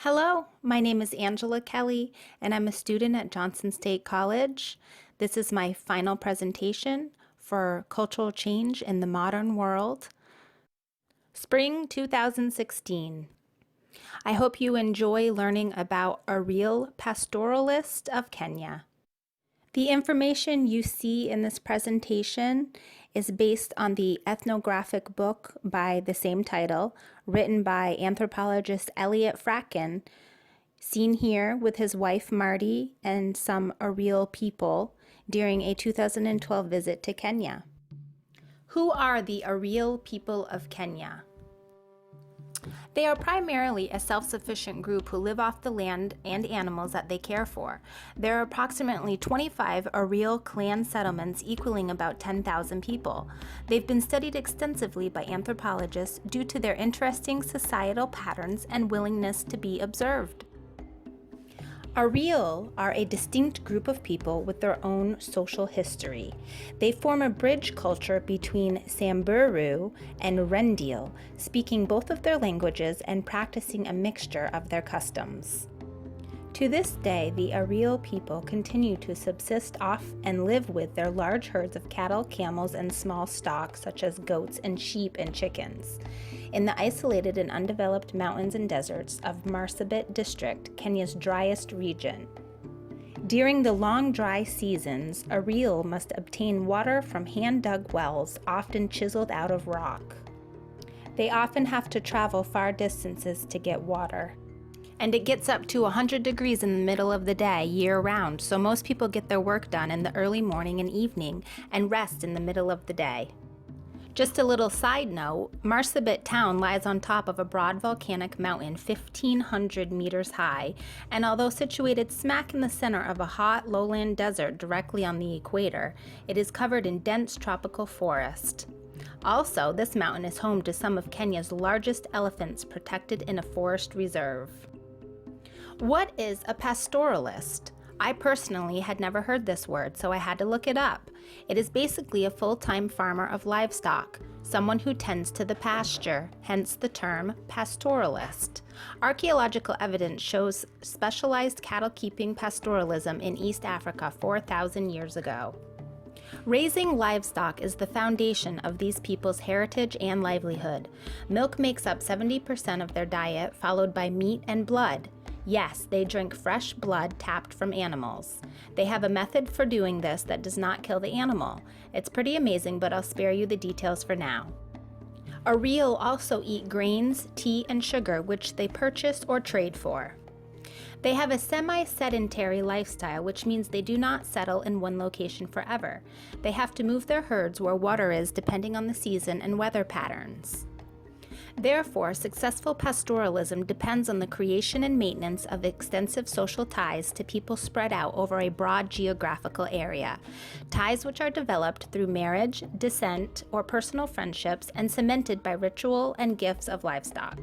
Hello, my name is Angela Kelly, and I'm a student at Johnson State College. This is my final presentation for Cultural Change in the Modern World, Spring 2016. I hope you enjoy learning about Ariaal, pastoralist of Kenya. The information you see in this presentation is based on the ethnographic book by the same title, written by anthropologist Elliot Fracken, seen here with his wife Marty and some Ariaal people during a 2012 visit to Kenya. Who are the Ariaal people of Kenya? They are primarily a self-sufficient group who live off the land and animals that they care for. There are approximately 25 Ariaal clan settlements equaling about 10,000 people. They've been studied extensively by anthropologists due to their interesting societal patterns and willingness to be observed. Ariaal are a distinct group of people with their own social history. They form a bridge culture between Samburu and Rendille, speaking both of their languages and practicing a mixture of their customs. To this day, the Ariaal people continue to subsist off and live with their large herds of cattle, camels, and small stock such as goats and sheep and chickens in the isolated and undeveloped mountains and deserts of Marsabit district, Kenya's driest region. During the long dry seasons, Ariaal must obtain water from hand-dug wells, often chiseled out of rock. They often have to travel far distances to get water. And it gets up to 100 degrees in the middle of the day year-round, so most people get their work done in the early morning and evening and rest in the middle of the day. Just a little side note, Marsabit town lies on top of a broad volcanic mountain 1,500 meters high, and although situated smack in the center of a hot lowland desert directly on the equator, it is covered in dense tropical forest. Also, this mountain is home to some of Kenya's largest elephants protected in a forest reserve. What is a pastoralist? I personally had never heard this word, so I had to look it up. It is basically a full-time farmer of livestock, someone who tends to the pasture, hence the term pastoralist. Archaeological evidence shows specialized cattle-keeping pastoralism in East Africa 4,000 years ago. Raising livestock is the foundation of these people's heritage and livelihood. Milk makes up 70% of their diet, followed by meat and blood. Yes, they drink fresh blood tapped from animals. They have a method for doing this that does not kill the animal. It's pretty amazing, but I'll spare you the details for now. Ariaal also eat grains, tea, and sugar, which they purchase or trade for. They have a semi-sedentary lifestyle, which means they do not settle in one location forever. They have to move their herds where water is depending on the season and weather patterns. Therefore, successful pastoralism depends on the creation and maintenance of extensive social ties to people spread out over a broad geographical area, ties which are developed through marriage, descent, or personal friendships and cemented by ritual and gifts of livestock.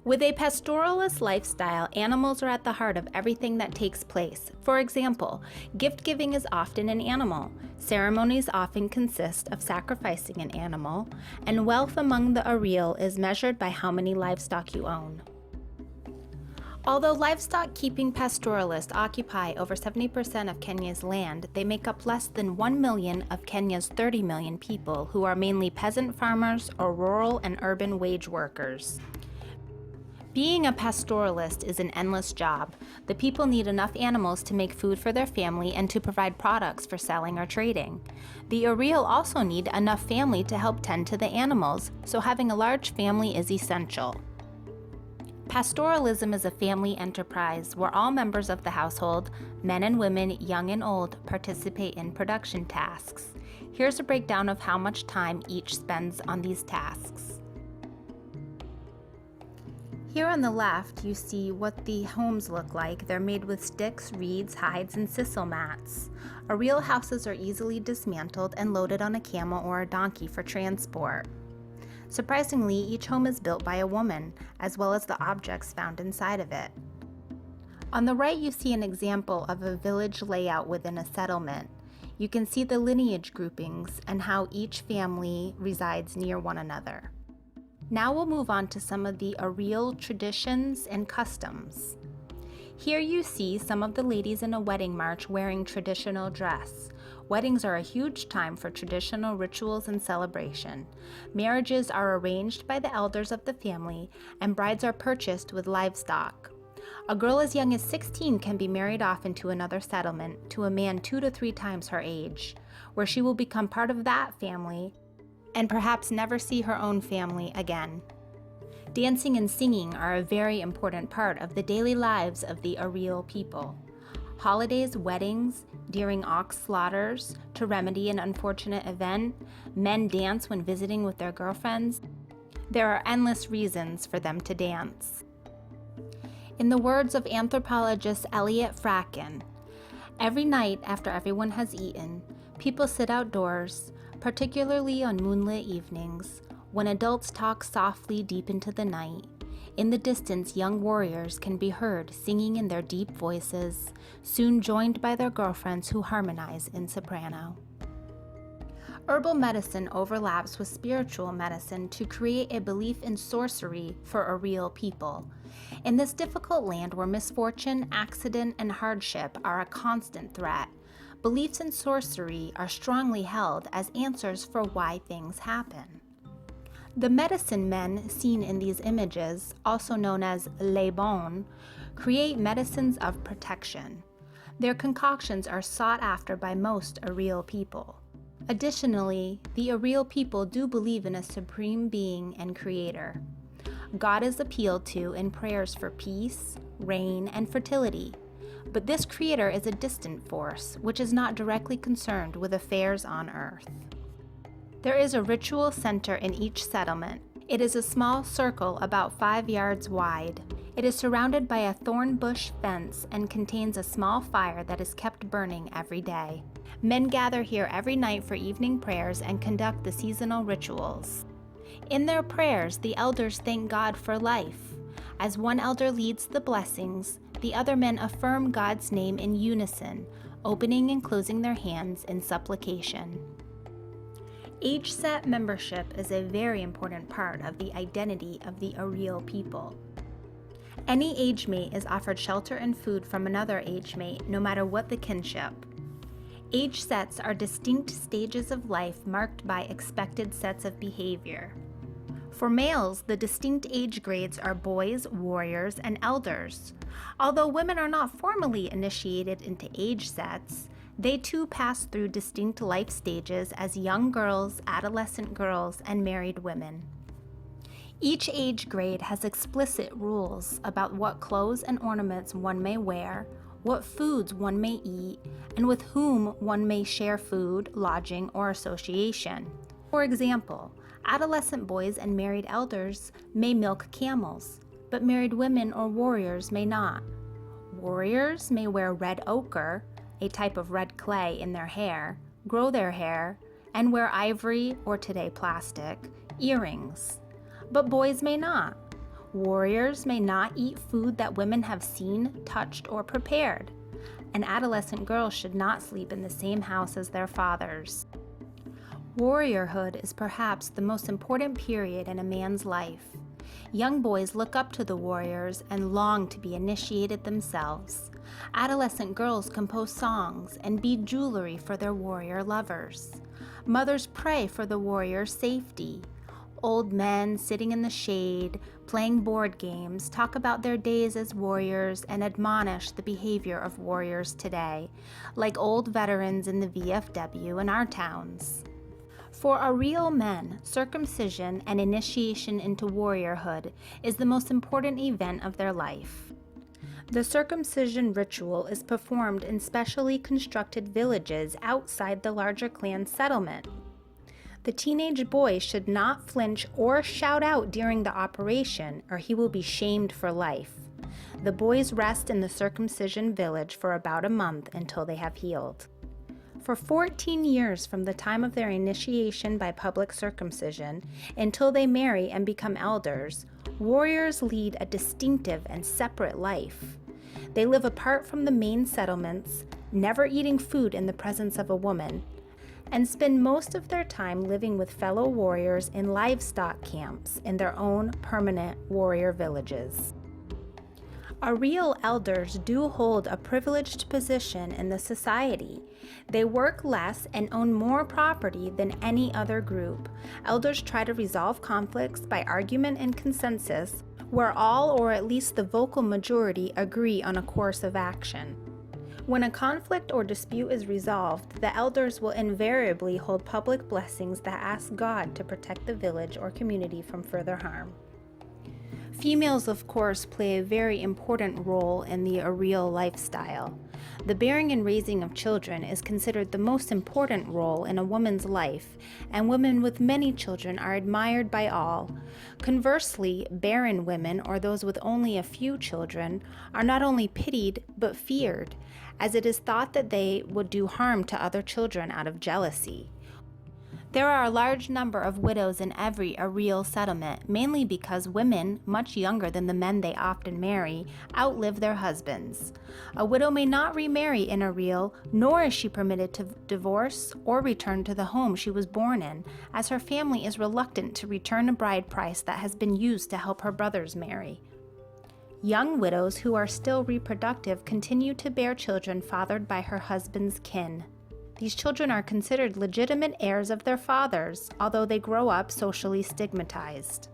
With a pastoralist lifestyle, animals are at the heart of everything that takes place. For example, gift-giving is often an animal, ceremonies often consist of sacrificing an animal, and wealth among the Ariaal is measured by how many livestock you own. Although livestock-keeping pastoralists occupy over 70% of Kenya's land, they make up less than 1 million of Kenya's 30 million people who are mainly peasant farmers or rural and urban wage workers. Being a pastoralist is an endless job. The people need enough animals to make food for their family and to provide products for selling or trading. The Ariaal also need enough family to help tend to the animals, so having a large family is essential. Pastoralism is a family enterprise where all members of the household, men and women, young and old, participate in production tasks. Here's a breakdown of how much time each spends on these tasks. Here on the left, you see what the homes look like. They're made with sticks, reeds, hides, and sisal mats. Ariaal houses are easily dismantled and loaded on a camel or a donkey for transport. Surprisingly, each home is built by a woman, as well as the objects found inside of it. On the right, you see an example of a village layout within a settlement. You can see the lineage groupings and how each family resides near one another. Now we'll move on to some of the Ariaal traditions and customs. Here you see some of the ladies in a wedding march wearing traditional dress. Weddings are a huge time for traditional rituals and celebration. Marriages are arranged by the elders of the family, and brides are purchased with livestock. A girl as young as 16 can be married off into another settlement to a man 2 to 3 times her age, where she will become part of that family and perhaps never see her own family again. Dancing and singing are a very important part of the daily lives of the Ariaal people. Holidays, weddings, during ox slaughters, to remedy an unfortunate event, men dance when visiting with their girlfriends. There are endless reasons for them to dance. In the words of anthropologist Elliot Fracken, every night after everyone has eaten, people sit outdoors, particularly on moonlit evenings, when adults talk softly deep into the night. In the distance, young warriors can be heard singing in their deep voices, soon joined by their girlfriends who harmonize in soprano. Herbal medicine overlaps with spiritual medicine to create a belief in sorcery for Ariaal people. In this difficult land where misfortune, accident, and hardship are a constant threat, beliefs in sorcery are strongly held as answers for why things happen. The medicine men seen in these images, also known as les bons, create medicines of protection. Their concoctions are sought after by most Ariaal people. Additionally, the Ariaal people do believe in a supreme being and creator. God is appealed to in prayers for peace, rain, and fertility. But this creator is a distant force, which is not directly concerned with affairs on earth. There is a ritual center in each settlement. It is a small circle about 5 yards wide. It is surrounded by a thorn bush fence and contains a small fire that is kept burning every day. Men gather here every night for evening prayers and conduct the seasonal rituals. In their prayers, the elders thank God for life. As one elder leads the blessings, the other men affirm God's name in unison, opening and closing their hands in supplication. Age-set membership is a very important part of the identity of the Ariaal people. Any age mate is offered shelter and food from another age mate, no matter what the kinship. Age sets are distinct stages of life marked by expected sets of behavior. For males, the distinct age grades are boys, warriors, and elders. Although women are not formally initiated into age sets, they too pass through distinct life stages as young girls, adolescent girls, and married women. Each age grade has explicit rules about what clothes and ornaments one may wear, what foods one may eat, and with whom one may share food, lodging, or association. For example, adolescent boys and married elders may milk camels, but married women or warriors may not. Warriors may wear red ochre, a type of red clay, in their hair, grow their hair, and wear ivory, or today plastic, earrings. But boys may not. Warriors may not eat food that women have seen, touched, or prepared. And adolescent girls should not sleep in the same house as their fathers. Warriorhood is perhaps the most important period in a man's life. Young boys look up to the warriors and long to be initiated themselves. Adolescent girls compose songs and bead jewelry for their warrior lovers. Mothers pray for the warrior's safety. Old men sitting in the shade, playing board games, talk about their days as warriors and admonish the behavior of warriors today, like old veterans in the VFW in our towns. For Ariaal men, circumcision and initiation into warriorhood is the most important event of their life. The circumcision ritual is performed in specially constructed villages outside the larger clan settlement. The teenage boy should not flinch or shout out during the operation, or he will be shamed for life. The boys rest in the circumcision village for about a month until they have healed. For 14 years from the time of their initiation by public circumcision until they marry and become elders, warriors lead a distinctive and separate life. They live apart from the main settlements, never eating food in the presence of a woman, and spend most of their time living with fellow warriors in livestock camps in their own permanent warrior villages. Ariaal elders do hold a privileged position in the society. They work less and own more property than any other group. Elders try to resolve conflicts by argument and consensus, where all or at least the vocal majority agree on a course of action. When a conflict or dispute is resolved, the elders will invariably hold public blessings that ask God to protect the village or community from further harm. Females, of course, play a very important role in the Ariaal lifestyle. The bearing and raising of children is considered the most important role in a woman's life, and women with many children are admired by all. Conversely, barren women, or those with only a few children, are not only pitied but feared, as it is thought that they would do harm to other children out of jealousy. There are a large number of widows in every Ariaal settlement, mainly because women, much younger than the men they often marry, outlive their husbands. A widow may not remarry in Ariaal, nor is she permitted to divorce or return to the home she was born in, as her family is reluctant to return a bride price that has been used to help her brothers marry. Young widows who are still reproductive continue to bear children fathered by her husband's kin. These children are considered legitimate heirs of their fathers, although they grow up socially stigmatized.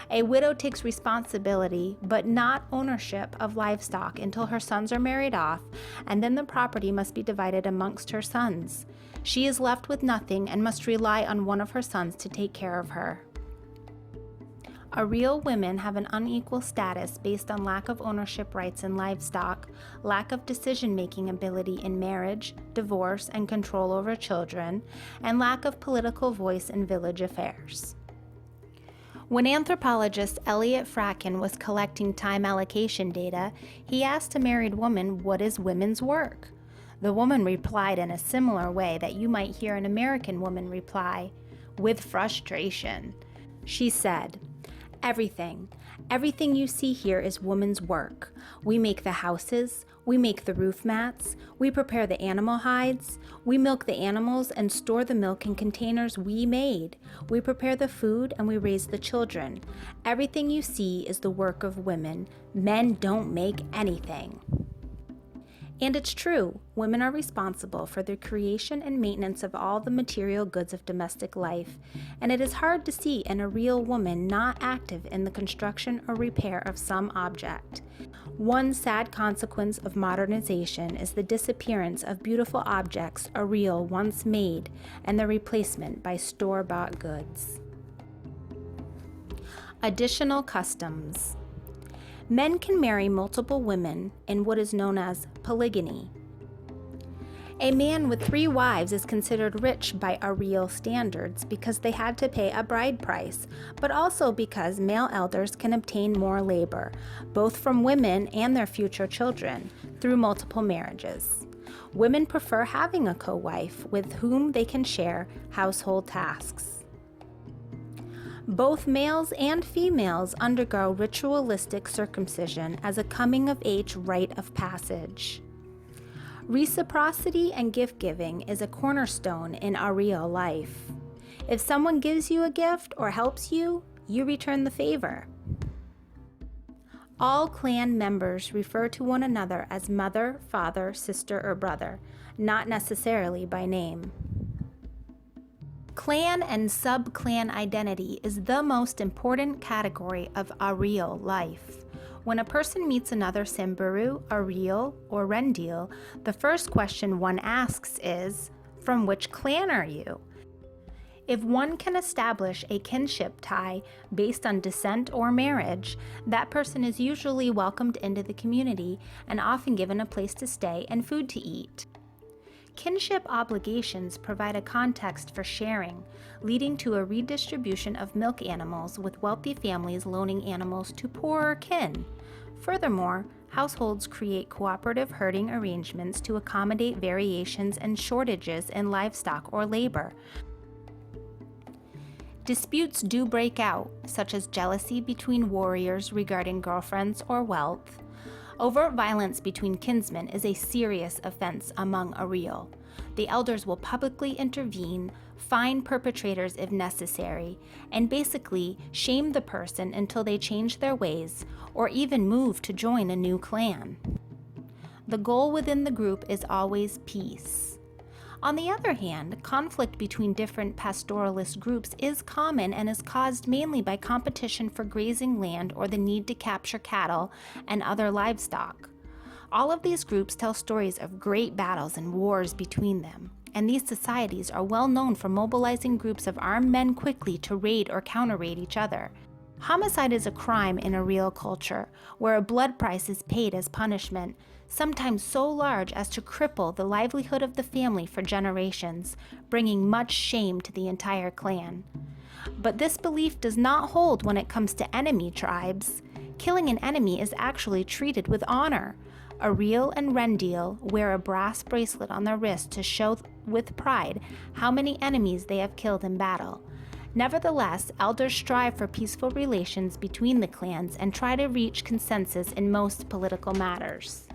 A widow takes responsibility, but not ownership of livestock until her sons are married off, and then the property must be divided amongst her sons. She is left with nothing and must rely on one of her sons to take care of her. Ariaal women have an unequal status based on lack of ownership rights in livestock, lack of decision-making ability in marriage, divorce, and control over children, and lack of political voice in village affairs. When anthropologist Elliot Fracken was collecting time allocation data, he asked a married woman, "What is women's work?" The woman replied in a similar way that you might hear an American woman reply, "With frustration." She said, "Everything. Everything you see here is woman's work. We make the houses, we make the roof mats, we prepare the animal hides, we milk the animals and store the milk in containers we made. We prepare the food and we raise the children. Everything you see is the work of women. Men don't make anything." And it's true, women are responsible for the creation and maintenance of all the material goods of domestic life, and it is hard to see an Ariaal woman not active in the construction or repair of some object. One sad consequence of modernization is the disappearance of beautiful objects Ariaal once made and their replacement by store-bought goods. Additional customs. Men can marry multiple women in what is known as polygamy. A man with 3 wives is considered rich by Ariaal standards because they had to pay a bride price, but also because male elders can obtain more labor, both from women and their future children, through multiple marriages. Women prefer having a co-wife with whom they can share household tasks. Both males and females undergo ritualistic circumcision as a coming-of-age rite of passage. Reciprocity and gift-giving is a cornerstone in Ariaal life. If someone gives you a gift or helps you, you return the favor. All clan members refer to one another as mother, father, sister, or brother, not necessarily by name. Clan and sub-clan identity is the most important category of Ariaal life. When a person meets another Samburu, Ariaal, or Rendiel, the first question one asks is, "From which clan are you?" If one can establish a kinship tie based on descent or marriage, that person is usually welcomed into the community and often given a place to stay and food to eat. Kinship obligations provide a context for sharing, leading to a redistribution of milk animals, with wealthy families loaning animals to poorer kin. Furthermore, households create cooperative herding arrangements to accommodate variations and shortages in livestock or labor. Disputes do break out, such as jealousy between warriors regarding girlfriends or wealth. Overt violence between kinsmen is a serious offense among Ariaal. The elders will publicly intervene, fine perpetrators if necessary, and basically shame the person until they change their ways or even move to join a new clan. The goal within the group is always peace. On the other hand, conflict between different pastoralist groups is common and is caused mainly by competition for grazing land or the need to capture cattle and other livestock. All of these groups tell stories of great battles and wars between them, and these societies are well known for mobilizing groups of armed men quickly to raid or counter-raid each other. Homicide is a crime in Ariaal culture, where a blood price is paid as punishment, sometimes so large as to cripple the livelihood of the family for generations, bringing much shame to the entire clan. But this belief does not hold when it comes to enemy tribes. Killing an enemy is actually treated with honor. Ariaal and Rendiel wear a brass bracelet on their wrist to show with pride how many enemies they have killed in battle. Nevertheless, elders strive for peaceful relations between the clans and try to reach consensus in most political matters.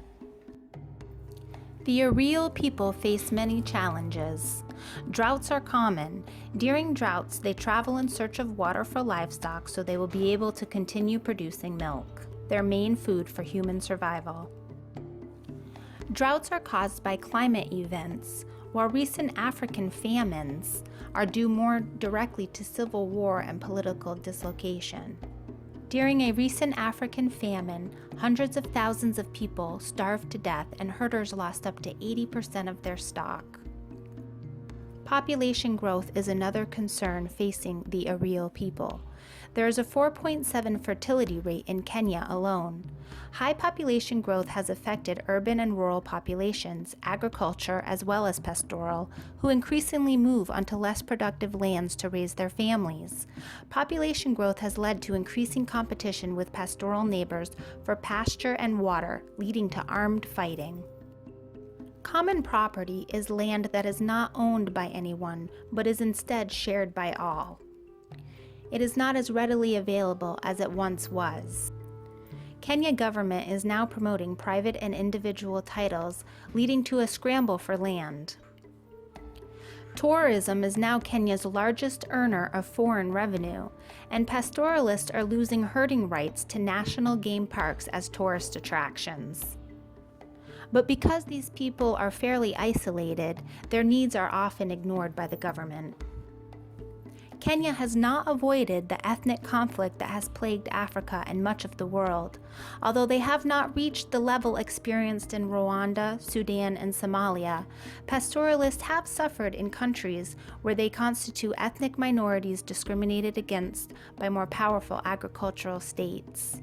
The Ariaal people face many challenges. Droughts are common. During droughts, they travel in search of water for livestock so they will be able to continue producing milk, their main food for human survival. Droughts are caused by climate events, while recent African famines are due more directly to civil war and political dislocation. During a recent African famine, hundreds of thousands of people starved to death and herders lost up to 80% of their stock. Population growth is another concern facing the Ariaal people. There is a 4.7 fertility rate in Kenya alone. High population growth has affected urban and rural populations, agriculture as well as pastoral, who increasingly move onto less productive lands to raise their families. Population growth has led to increasing competition with pastoral neighbors for pasture and water, leading to armed fighting. Common property is land that is not owned by anyone, but is instead shared by all. It is not as readily available as it once was. Kenya government is now promoting private and individual titles, leading to a scramble for land. Tourism is now Kenya's largest earner of foreign revenue, and pastoralists are losing herding rights to national game parks as tourist attractions. But because these people are fairly isolated, their needs are often ignored by the government. Kenya has not avoided the ethnic conflict that has plagued Africa and much of the world, although they have not reached the level experienced in Rwanda, Sudan, and Somalia. Pastoralists have suffered in countries where they constitute ethnic minorities discriminated against by more powerful agricultural states.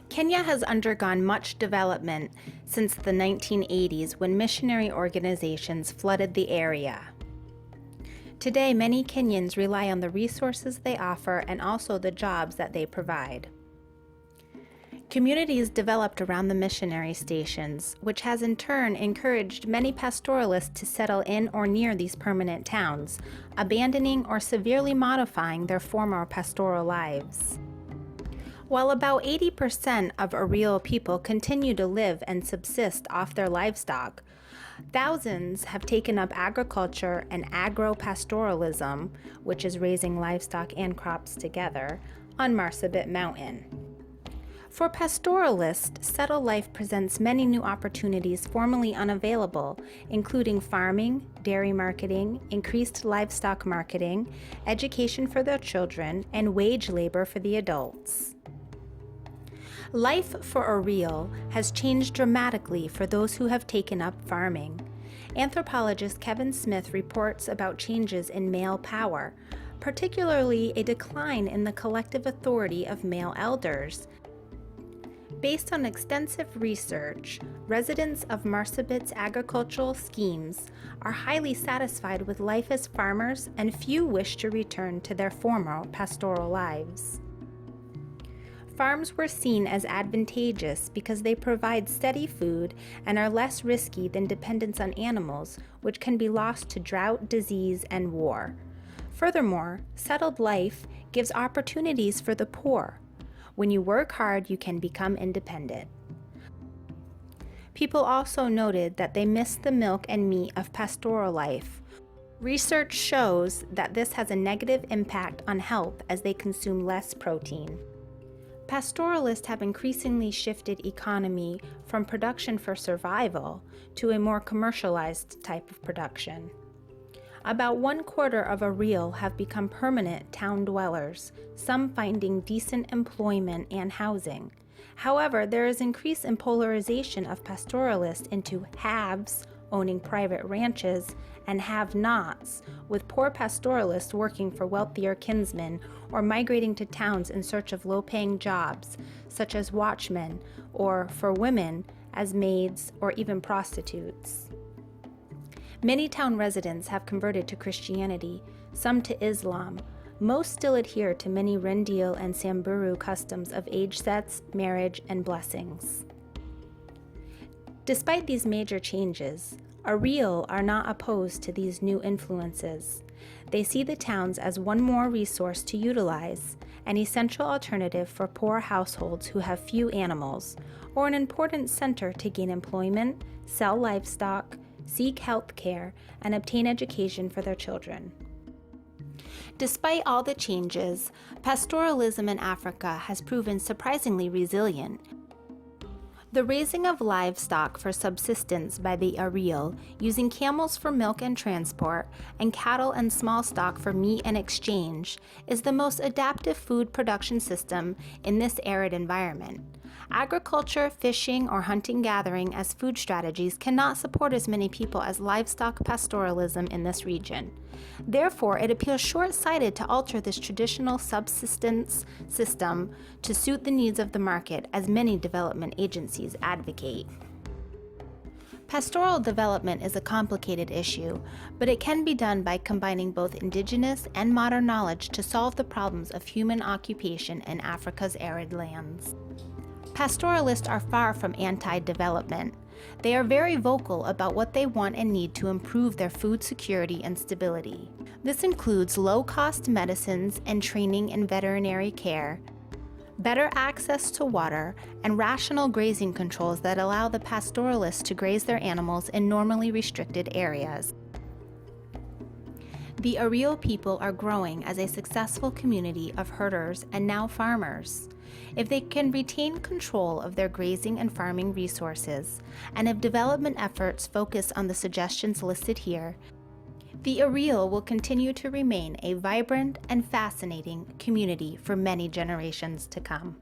Kenya has undergone much development since the 1980s when missionary organizations flooded the area. Today, many Kenyans rely on the resources they offer and also the jobs that they provide. Communities developed around the missionary stations, which has in turn encouraged many pastoralists to settle in or near these permanent towns, abandoning or severely modifying their former pastoral lives. While about 80% of Ariaal people continue to live and subsist off their livestock, thousands have taken up agriculture and agro-pastoralism, which is raising livestock and crops together, on Marsabit Mountain. For pastoralists, settled life presents many new opportunities formerly unavailable, including farming, dairy marketing, increased livestock marketing, education for their children, and wage labor for the adults. Life for Ariaal has changed dramatically for those who have taken up farming. Anthropologist Kevin Smith reports about changes in male power, particularly a decline in the collective authority of male elders. Based on extensive research, residents of Marsabit's agricultural schemes are highly satisfied with life as farmers, and few wish to return to their former pastoral lives. Farms were seen as advantageous because they provide steady food and are less risky than dependence on animals, which can be lost to drought, disease, and war. Furthermore, settled life gives opportunities for the poor. When you work hard, you can become independent. People also noted that they missed the milk and meat of pastoral life. Research shows that this has a negative impact on health as they consume less protein. Pastoralists have increasingly shifted economy from production for survival to a more commercialized type of production. About 1/4 of Ariaal have become permanent town dwellers, some finding decent employment and housing. However, there is increase in polarization of pastoralists into haves, owning private ranches, and have-nots, with poor pastoralists working for wealthier kinsmen or migrating to towns in search of low-paying jobs, such as watchmen, or for women, as maids or even prostitutes. Many town residents have converted to Christianity, some to Islam. Most still adhere to many Rendial and Samburu customs of age sets, marriage, and blessings. Despite these major changes, Ariaal are not opposed to these new influences. They see the towns as one more resource to utilize, an essential alternative for poor households who have few animals, or an important center to gain employment, sell livestock, seek health care, and obtain education for their children. Despite all the changes, pastoralism in Africa has proven surprisingly resilient. The raising of livestock for subsistence by the Ariaal, using camels for milk and transport, and cattle and small stock for meat and exchange, is the most adaptive food production system in this arid environment. Agriculture, fishing, or hunting-gathering as food strategies cannot support as many people as livestock pastoralism in this region. Therefore, it appears short-sighted to alter this traditional subsistence system to suit the needs of the market, as many development agencies advocate. Pastoral development is a complicated issue, but it can be done by combining both indigenous and modern knowledge to solve the problems of human occupation in Africa's arid lands. Pastoralists are far from anti-development. They are very vocal about what they want and need to improve their food security and stability. This includes low-cost medicines and training in veterinary care, better access to water, and rational grazing controls that allow the pastoralists to graze their animals in normally restricted areas. The Ariaal people are growing as a successful community of herders and now farmers. If they can retain control of their grazing and farming resources, and if development efforts focus on the suggestions listed here, the Ariaal will continue to remain a vibrant and fascinating community for many generations to come.